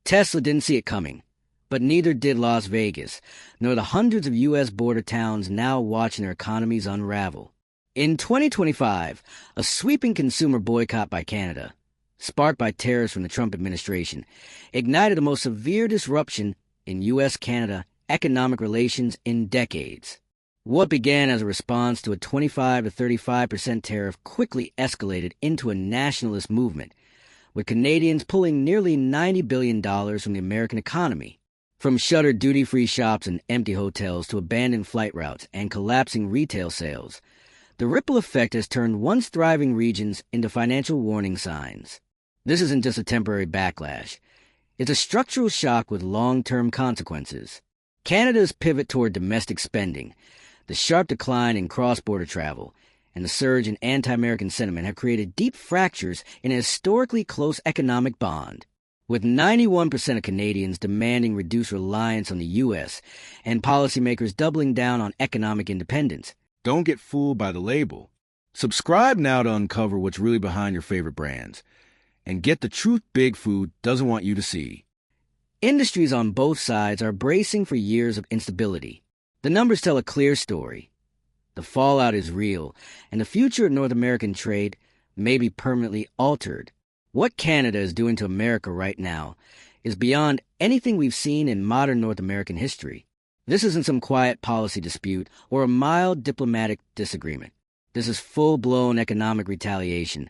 Tesla didn't see it coming, but neither did Las Vegas, nor the hundreds of U.S. border towns now watching their economies unravel. In 2025, a sweeping consumer boycott by Canada, sparked by tariffs from the Trump administration, ignited the most severe disruption in U.S.-Canada economic relations in decades. What began as a response to a 25 to 35% tariff quickly escalated into a nationalist movement, with Canadians pulling nearly $90 billion from the American economy. From shuttered duty-free shops and empty hotels to abandoned flight routes and collapsing retail sales, the ripple effect has turned once thriving regions into financial warning signs. This isn't just a temporary backlash. It's a structural shock with long-term consequences. Canada's pivot toward domestic spending, the sharp decline in cross-border travel, and the surge in anti-American sentiment have created deep fractures in a historically close economic bond. With 91% of Canadians demanding reduced reliance on the U.S. and policymakers doubling down on economic independence. Don't get fooled by the label. Subscribe now to uncover what's really behind your favorite brands, and get the truth Big Food doesn't want you to see. Industries on both sides are bracing for years of instability. The numbers tell a clear story. The fallout is real, and the future of North American trade may be permanently altered. What Canada is doing to America right now is beyond anything we've seen in modern North American history. This isn't some quiet policy dispute or a mild diplomatic disagreement. This is full-blown economic retaliation,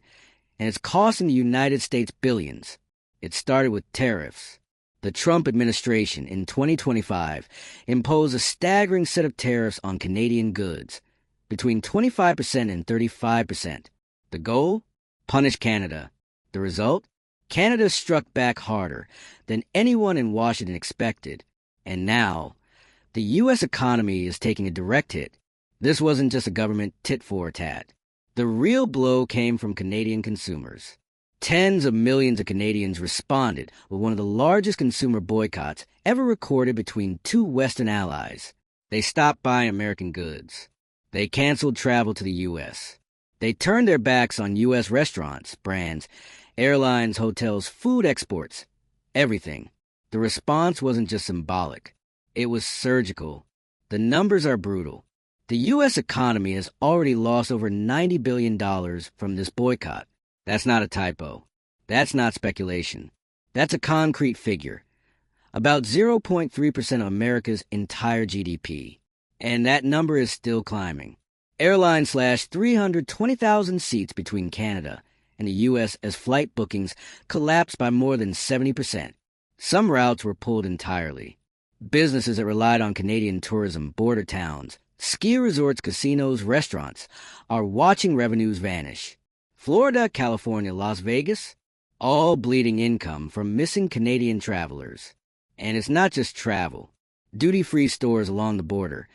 and it's costing the United States billions. It started with tariffs. The Trump administration in 2025 imposed a staggering set of tariffs on Canadian goods, between 25% and 35%. The goal? Punish Canada. The result? Canada struck back harder than anyone in Washington expected. And now, the U.S. economy is taking a direct hit. This wasn't just a government tit-for-tat. The real blow came from Canadian consumers. Tens of millions of Canadians responded with one of the largest consumer boycotts ever recorded between two Western allies. They stopped buying American goods. They canceled travel to the U.S. They turned their backs on U.S. restaurants, brands, airlines, hotels, food exports, everything. The response wasn't just symbolic. It was surgical. The numbers are brutal. The U.S. economy has already lost over $90 billion from this boycott. That's not a typo. That's not speculation. That's a concrete figure. About 0.3% of America's entire GDP. And that number is still climbing. Airlines slashed 320,000 seats between Canada and the U.S. as flight bookings collapsed by more than 70%. Some routes were pulled entirely. Businesses that relied on Canadian tourism, border towns, ski resorts, casinos, restaurants, are watching revenues vanish. Florida, California, Las Vegas, all bleeding income from missing Canadian travelers. And it's not just travel. Duty-free stores along the border,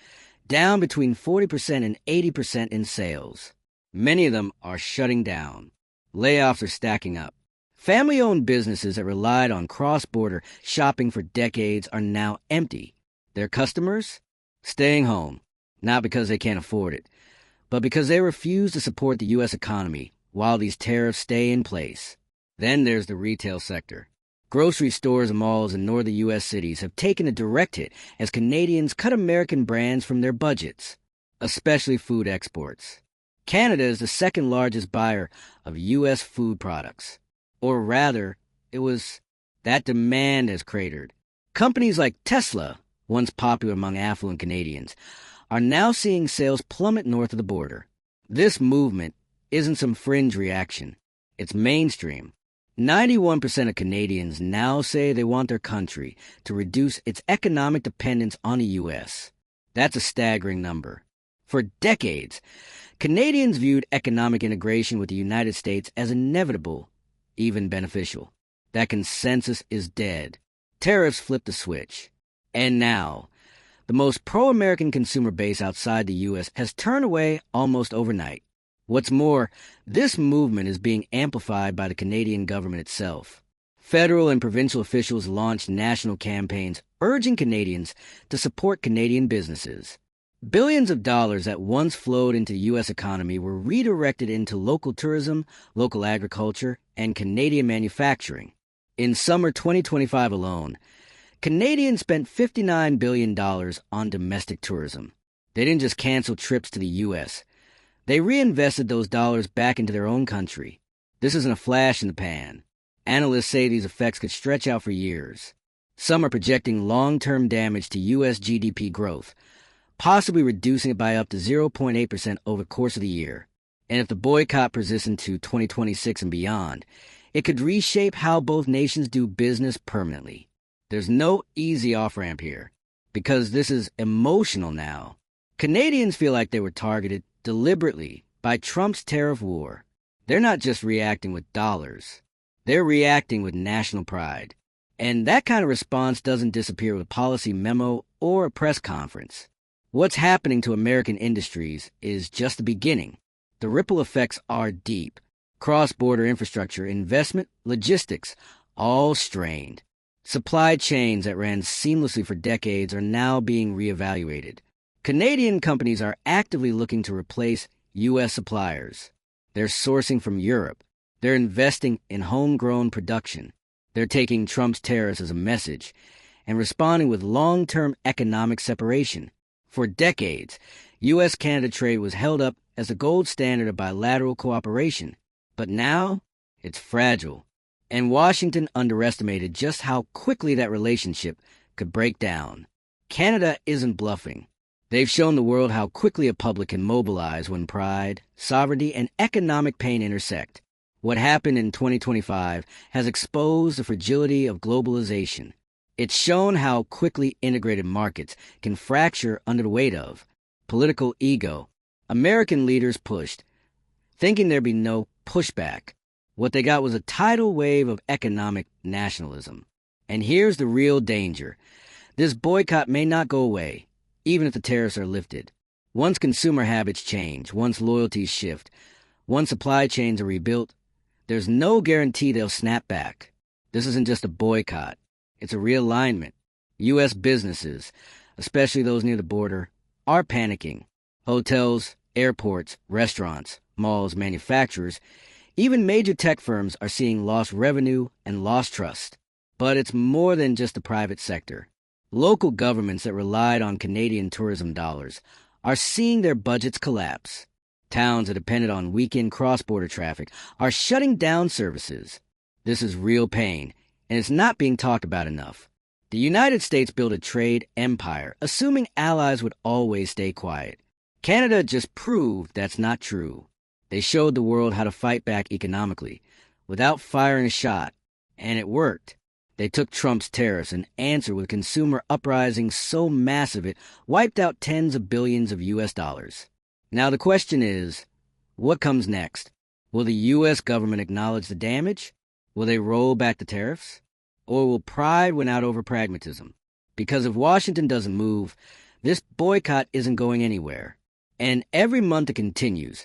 down between 40% and 80% in sales. Many of them are shutting down. Layoffs are stacking up. Family-owned businesses that relied on cross-border shopping for decades are now empty. Their customers? Staying home, not because they can't afford it, but because they refuse to support the U.S. economy while these tariffs stay in place. Then there's the retail sector. Grocery stores and malls in northern U.S. cities have taken a direct hit as Canadians cut American brands from their budgets, especially food exports. Canada is the second largest buyer of U.S. food products. Or rather, that demand has cratered. Companies like Tesla, once popular among affluent Canadians, are now seeing sales plummet north of the border. This movement isn't some fringe reaction. It's mainstream. 91% of Canadians now say they want their country to reduce its economic dependence on the U.S. That's a staggering number. For decades, Canadians viewed economic integration with the United States as inevitable, even beneficial. That consensus is dead. Tariffs flipped the switch. And now, the most pro-American consumer base outside the U.S. has turned away almost overnight. What's more, this movement is being amplified by the Canadian government itself. Federal and provincial officials launched national campaigns urging Canadians to support Canadian businesses. Billions of dollars that once flowed into the U.S. economy were redirected into local tourism, local agriculture, and Canadian manufacturing. In summer 2025 alone, Canadians spent $59 billion on domestic tourism. They didn't just cancel trips to the U.S., they reinvested those dollars back into their own country. This isn't a flash in the pan. Analysts say these effects could stretch out for years. Some are projecting long-term damage to U.S. GDP growth, possibly reducing it by up to 0.8% over the course of the year. And if the boycott persists into 2026 and beyond, it could reshape how both nations do business permanently. There's no easy off-ramp here, because this is emotional now. Canadians feel like they were targeted deliberately by Trump's tariff war. They're not just reacting with dollars. They're reacting with national pride. And that kind of response doesn't disappear with a policy memo or a press conference. What's happening to American industries is just the beginning. The ripple effects are deep. Cross-border infrastructure, investment, logistics, all strained. Supply chains that ran seamlessly for decades are now being reevaluated. Canadian companies are actively looking to replace U.S. suppliers. They're sourcing from Europe. They're investing in homegrown production. They're taking Trump's tariffs as a message and responding with long-term economic separation. For decades, U.S.-Canada trade was held up as the gold standard of bilateral cooperation. But now, it's fragile. And Washington underestimated just how quickly that relationship could break down. Canada isn't bluffing. They've shown the world how quickly a public can mobilize when pride, sovereignty, and economic pain intersect. What happened in 2025 has exposed the fragility of globalization. It's shown how quickly integrated markets can fracture under the weight of political ego. American leaders pushed, thinking there'd be no pushback. What they got was a tidal wave of economic nationalism. And here's the real danger. This boycott may not go away, even if the tariffs are lifted. Once consumer habits change, once loyalties shift, once supply chains are rebuilt, there's no guarantee they'll snap back. This isn't just a boycott. It's a realignment. U.S. businesses, especially those near the border, are panicking. Hotels, airports, restaurants, malls, manufacturers, even major tech firms are seeing lost revenue and lost trust. But it's more than just the private sector. Local governments that relied on Canadian tourism dollars are seeing their budgets collapse. Towns that depended on weekend cross-border traffic are shutting down services. This is real pain, and it's not being talked about enough. The United States built a trade empire, assuming allies would always stay quiet. Canada just proved that's not true. They showed the world how to fight back economically, without firing a shot, and it worked. They took Trump's tariffs and answered with consumer uprising so massive it wiped out tens of billions of U.S. dollars. Now the question is, what comes next? Will the U.S. government acknowledge the damage? Will they roll back the tariffs? Or will pride win out over pragmatism? Because if Washington doesn't move, this boycott isn't going anywhere. And every month it continues,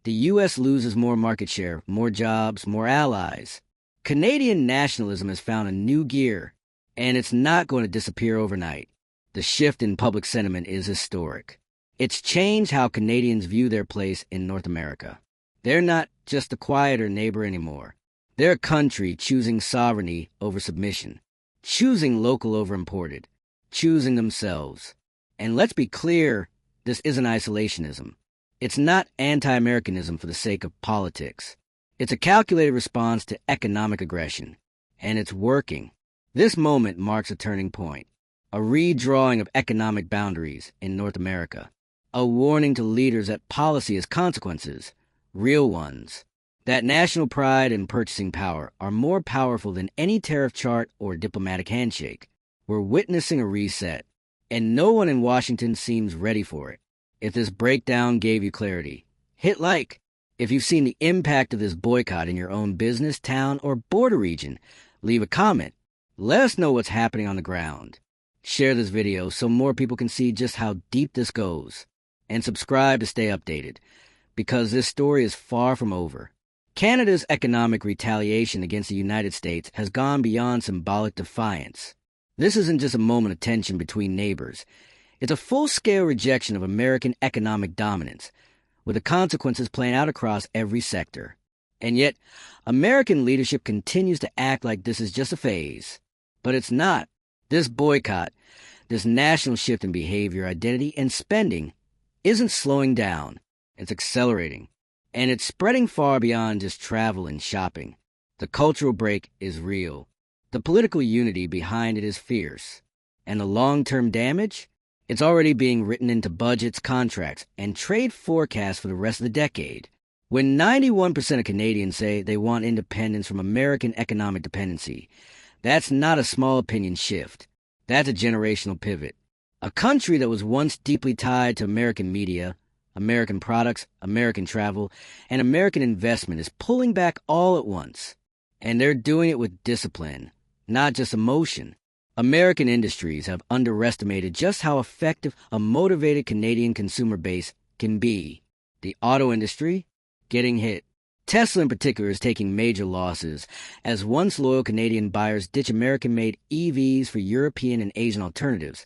the U.S. loses more market share, more jobs, more allies. Canadian nationalism has found a new gear, and it's not going to disappear overnight. The shift in public sentiment is historic. It's changed how Canadians view their place in North America. They're not just a quieter neighbor anymore. They're a country choosing sovereignty over submission, choosing local over imported, choosing themselves. And let's be clear, this isn't isolationism. It's not anti-Americanism for the sake of politics. It's a calculated response to economic aggression, and it's working. This moment marks a turning point, a redrawing of economic boundaries in North America, a warning to leaders that policy has consequences, real ones, that national pride and purchasing power are more powerful than any tariff chart or diplomatic handshake. We're witnessing a reset, and no one in Washington seems ready for it. If this breakdown gave you clarity, hit like. If you've seen the impact of this boycott in your own business, town, or border region, leave a comment. Let us know what's happening on the ground. Share this video so more people can see just how deep this goes. And subscribe to stay updated, because this story is far from over. Canada's economic retaliation against the United States has gone beyond symbolic defiance. This isn't just a moment of tension between neighbors. It's a full-scale rejection of American economic dominance, with the consequences playing out across every sector. And yet, American leadership continues to act like this is just a phase. But it's not. This boycott, this national shift in behavior, identity, and spending isn't slowing down. It's accelerating. And it's spreading far beyond just travel and shopping. The cultural break is real. The political unity behind it is fierce. And the long-term damage? It's already being written into budgets, contracts, and trade forecasts for the rest of the decade. When 91% of Canadians say they want independence from American economic dependency, that's not a small opinion shift. That's a generational pivot. A country that was once deeply tied to American media, American products, American travel, and American investment is pulling back all at once. And they're doing it with discipline, not just emotion. American industries have underestimated just how effective a motivated Canadian consumer base can be. The auto industry, getting hit. Tesla in particular is taking major losses as once loyal Canadian buyers ditch American-made EVs for European and Asian alternatives,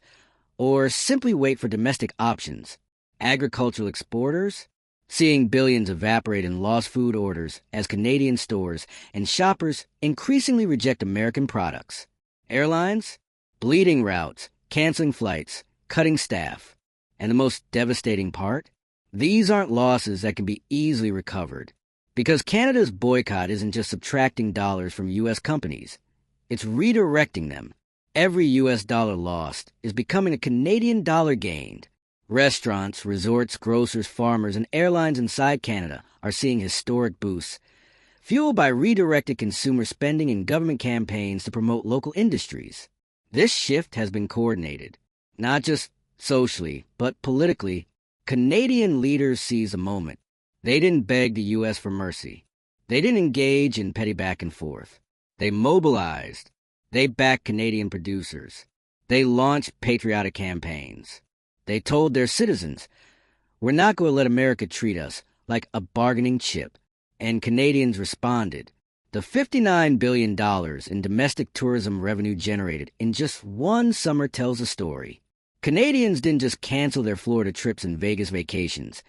or simply wait for domestic options. Agricultural exporters, seeing billions evaporate in lost food orders as Canadian stores and shoppers increasingly reject American products. Airlines, bleeding routes, canceling flights, cutting staff. And the most devastating part? These aren't losses that can be easily recovered. Because Canada's boycott isn't just subtracting dollars from U.S. companies. It's redirecting them. Every U.S. dollar lost is becoming a Canadian dollar gained. Restaurants, resorts, grocers, farmers, and airlines inside Canada are seeing historic boosts, fueled by redirected consumer spending and government campaigns to promote local industries. This shift has been coordinated, not just socially, but politically. Canadian leaders seized the moment. They didn't beg the U.S. for mercy. They didn't engage in petty back and forth. They mobilized. They backed Canadian producers. They launched patriotic campaigns. They told their citizens, we're not going to let America treat us like a bargaining chip. And Canadians responded. The $59 billion in domestic tourism revenue generated in just one summer tells a story. Canadians didn't just cancel their Florida trips and Vegas vacations.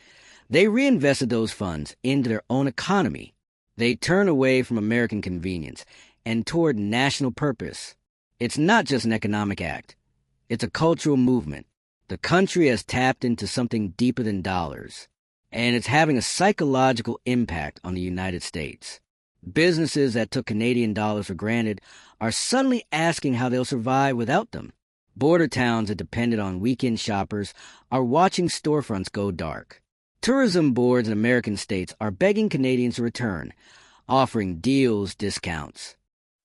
They reinvested those funds into their own economy. They turned away from American convenience and toward national purpose. It's not just an economic act. It's a cultural movement. The country has tapped into something deeper than dollars, and it's having a psychological impact on the United States. Businesses that took Canadian dollars for granted are suddenly asking how they'll survive without them. Border towns that depended on weekend shoppers are watching storefronts go dark. Tourism boards in American states are begging Canadians to return, offering deals, discounts,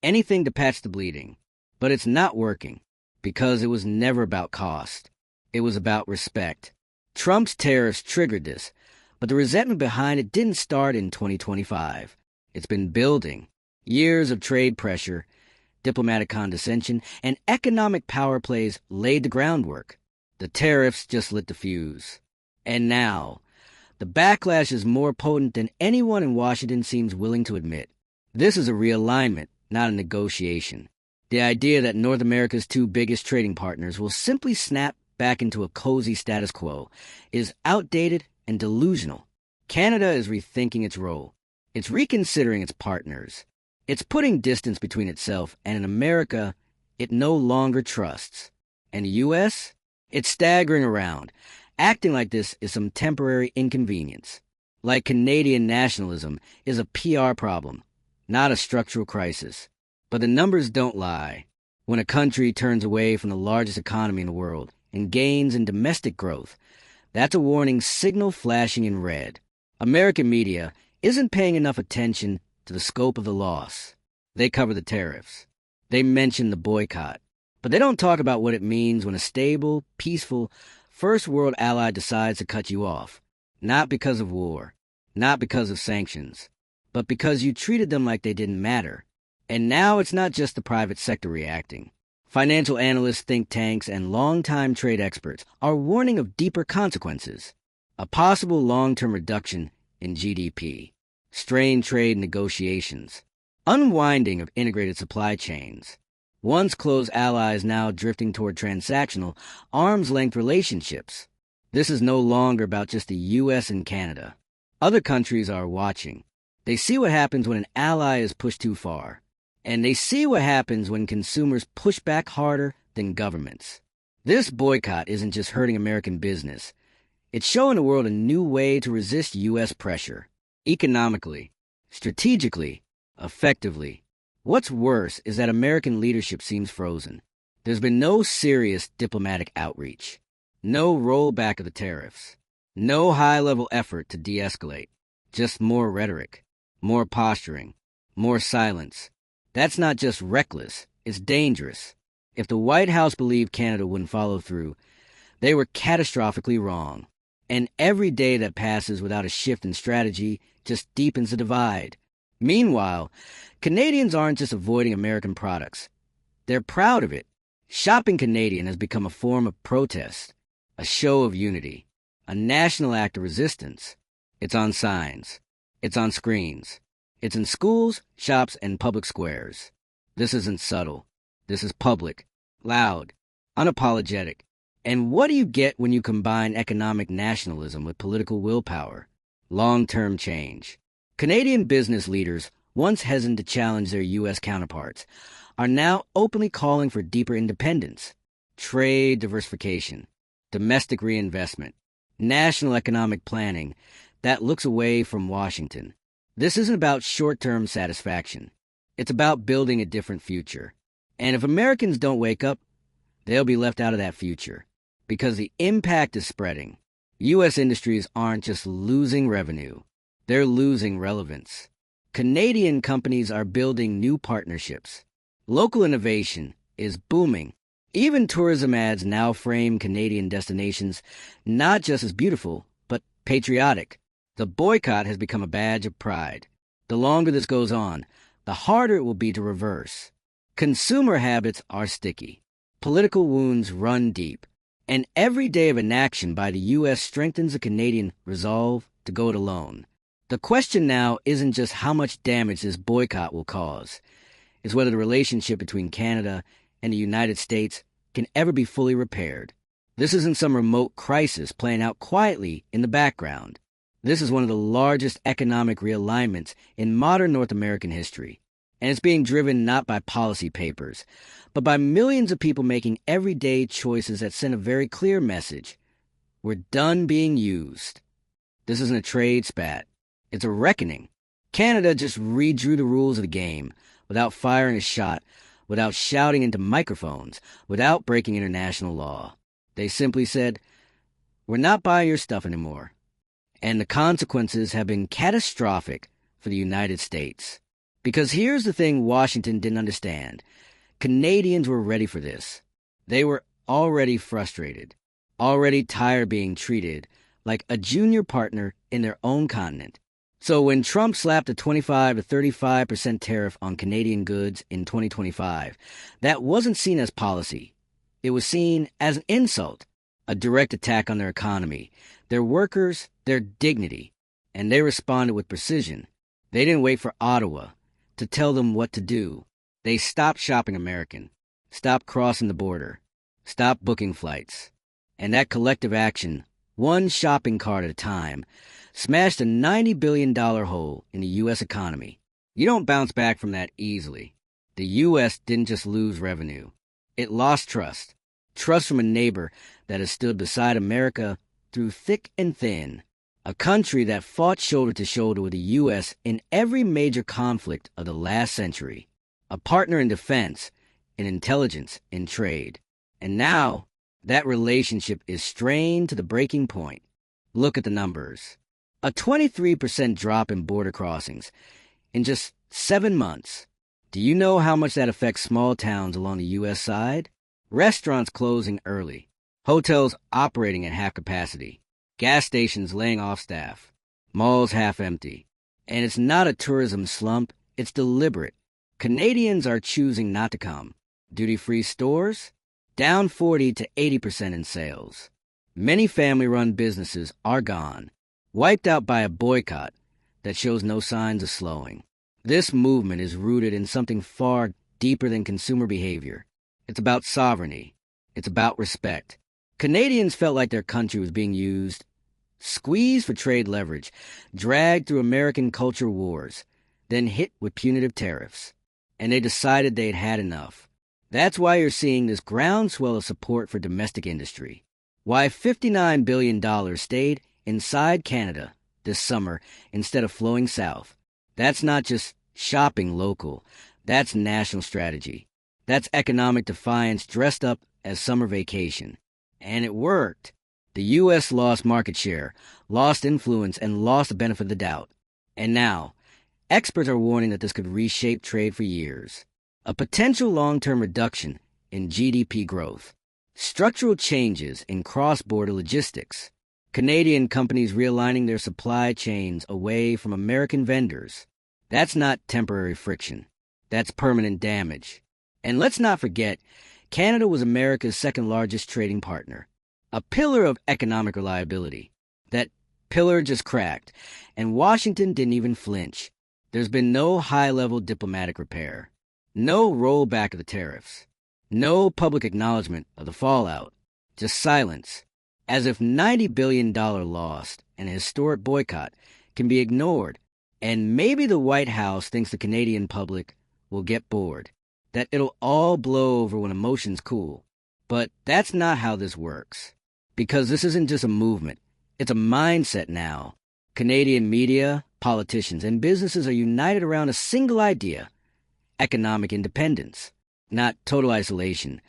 anything to patch the bleeding. But it's not working, because it was never about cost. It was about respect. Trump's tariffs triggered this, but the resentment behind it didn't start in 2025. It's been building. Years of trade pressure, diplomatic condescension, and economic power plays laid the groundwork. The tariffs just lit the fuse. And now, the backlash is more potent than anyone in Washington seems willing to admit. This is a realignment, not a negotiation. The idea that North America's two biggest trading partners will simply snap back into a cozy status quo is outdated and delusional. Canada is rethinking its role. It's reconsidering its partners. It's putting distance between itself and an America it no longer trusts. And the U.S.? It's staggering around, acting like this is some temporary inconvenience. Like Canadian nationalism is a PR problem, not a structural crisis. But the numbers don't lie. When a country turns away from the largest economy in the world and gains in domestic growth, that's a warning signal flashing in red. American media isn't paying enough attention to the scope of the loss. They cover the tariffs. They mention the boycott. But they don't talk about what it means when a stable, peaceful, first world ally decides to cut you off. Not because of war, not because of sanctions, but because you treated them like they didn't matter. And now it's not just the private sector reacting. Financial analysts, think tanks, and longtime trade experts are warning of deeper consequences. A possible long-term reduction in GDP, strained trade negotiations, unwinding of integrated supply chains. Once close allies now drifting toward transactional, arm's-length relationships. This is no longer about just the U.S. and Canada. Other countries are watching. They see what happens when an ally is pushed too far. And they see what happens when consumers push back harder than governments. This boycott isn't just hurting American business. It's showing the world a new way to resist U.S. pressure. Economically, strategically, effectively. What's worse is that American leadership seems frozen. There's been no serious diplomatic outreach. No rollback of the tariffs. No high-level effort to de-escalate. Just more rhetoric. More posturing. More silence. That's not just reckless, it's dangerous. If the White House believed Canada wouldn't follow through, they were catastrophically wrong. And every day that passes without a shift in strategy just deepens the divide. Meanwhile, Canadians aren't just avoiding American products. They're proud of it. Shopping Canadian has become a form of protest, a show of unity, a national act of resistance. It's on signs. It's on screens. It's in schools, shops, and public squares. This isn't subtle. This is public, loud, unapologetic. And what do you get when you combine economic nationalism with political willpower? Long-term change. Canadian business leaders, once hesitant to challenge their U.S. counterparts, are now openly calling for deeper independence, trade diversification, domestic reinvestment, national economic planning that looks away from Washington. This isn't about short-term satisfaction. It's about building a different future. And if Americans don't wake up, they'll be left out of that future. Because the impact is spreading. U.S. industries aren't just losing revenue. They're losing relevance. Canadian companies are building new partnerships. Local innovation is booming. Even tourism ads now frame Canadian destinations not just as beautiful, but patriotic. The boycott has become a badge of pride. The longer this goes on, the harder it will be to reverse. Consumer habits are sticky. Political wounds run deep. And every day of inaction by the U.S. strengthens the Canadian resolve to go it alone. The question now isn't just how much damage this boycott will cause. It's whether the relationship between Canada and the United States can ever be fully repaired. This isn't some remote crisis playing out quietly in the background. This is one of the largest economic realignments in modern North American history. And it's being driven not by policy papers, but by millions of people making everyday choices that send a very clear message. We're done being used. This isn't a trade spat. It's a reckoning. Canada just redrew the rules of the game without firing a shot, without shouting into microphones, without breaking international law. They simply said, "We're not buying your stuff anymore." And the consequences have been catastrophic for the United States. Because here's the thing Washington didn't understand. Canadians were ready for this. They were already frustrated, already tired of being treated like a junior partner in their own continent. So when Trump slapped a 25 to 35% tariff on Canadian goods in 2025, that wasn't seen as policy. It was seen as an insult, a direct attack on their economy, their workers, their dignity. And they responded with precision. They didn't wait for Ottawa to tell them what to do. They stopped shopping American, stopped crossing the border, stopped booking flights. And that collective action, one shopping cart at a time, smashed a $90 billion hole in the U.S. economy. You don't bounce back from that easily. The U.S. didn't just lose revenue. It lost trust. Trust from a neighbor that has stood beside America through thick and thin. A country that fought shoulder to shoulder with the U.S. in every major conflict of the last century. A partner in defense, in intelligence, in trade. And now, that relationship is strained to the breaking point. Look at the numbers. A 23% drop in border crossings in just 7 months. Do you know how much that affects small towns along the U.S. side? Restaurants closing early. Hotels operating at half capacity. Gas stations laying off staff. Malls half empty. And it's not a tourism slump, it's deliberate. Canadians are choosing not to come. Duty-free stores? Down 40 to 80% in sales. Many family-run businesses are gone, wiped out by a boycott that shows no signs of slowing. This movement is rooted in something far deeper than consumer behavior. It's about sovereignty. It's about respect. Canadians felt like their country was being used squeezed for trade leverage, dragged through American culture wars, then hit with punitive tariffs. And they decided they'd had enough. That's why you're seeing this groundswell of support for domestic industry. Why $59 billion stayed inside Canada this summer instead of flowing south. That's not just shopping local. That's national strategy. That's economic defiance dressed up as summer vacation. And it worked. The U.S. lost market share, lost influence, and lost the benefit of the doubt. And now, experts are warning that this could reshape trade for years. A potential long-term reduction in GDP growth. Structural changes in cross-border logistics. Canadian companies realigning their supply chains away from American vendors. That's not temporary friction. That's permanent damage. And let's not forget, Canada was America's second-largest trading partner. A pillar of economic reliability. That pillar just cracked, and Washington didn't even flinch. There's been no high-level diplomatic repair. No rollback of the tariffs. No public acknowledgement of the fallout. Just silence. As if $90 billion loss and a historic boycott can be ignored. And maybe the White House thinks the Canadian public will get bored. That it'll all blow over when emotions cool. But that's not how this works. Because this isn't just a movement. It's a mindset now. Canadian media, politicians, and businesses are united around a single idea. Economic independence. Not total isolation,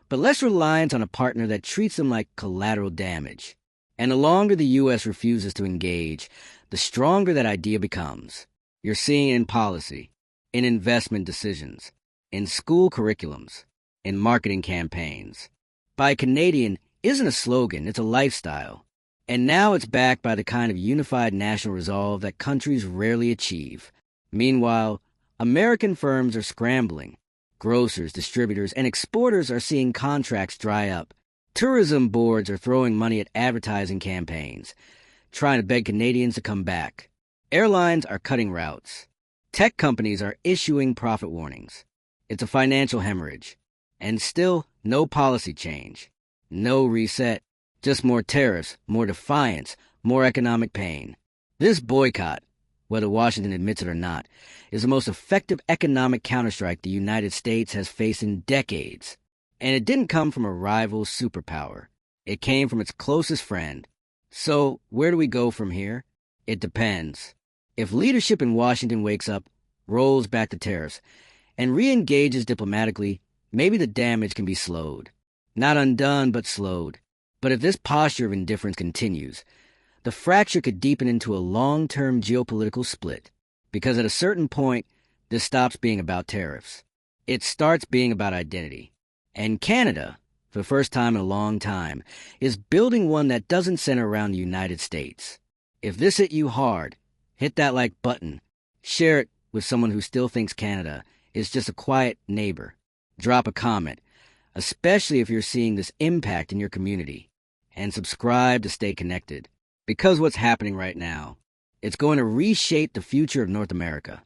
but less reliance on a partner that treats them like collateral damage. And the longer the U.S. refuses to engage, the stronger that idea becomes. You're seeing it in policy, in investment decisions, in school curriculums, in marketing campaigns. Buy Canadian isn't a slogan, it's a lifestyle. And now it's backed by the kind of unified national resolve that countries rarely achieve. Meanwhile, American firms are scrambling. Grocers, distributors, and exporters are seeing contracts dry up. Tourism boards are throwing money at advertising campaigns, trying to beg Canadians to come back. Airlines are cutting routes. Tech companies are issuing profit warnings. It's a financial hemorrhage. And still, no policy change. No reset. Just more tariffs, more defiance, more economic pain. This boycott, whether Washington admits it or not, is the most effective economic counterstrike the United States has faced in decades. And it didn't come from a rival superpower. It came from its closest friend. So, where do we go from here? It depends. If leadership in Washington wakes up, rolls back the tariffs, and re-engages diplomatically, maybe the damage can be slowed. Not undone, but slowed. But if this posture of indifference continues, the fracture could deepen into a long-term geopolitical split. Because at a certain point, this stops being about tariffs. It starts being about identity. And Canada, for the first time in a long time, is building one that doesn't center around the United States. If this hit you hard, hit that like button. Share it with someone who still thinks Canada is just a quiet neighbor. Drop a comment, especially if you're seeing this impact in your community. And subscribe to stay connected. Because what's happening right now, it's going to reshape the future of North America.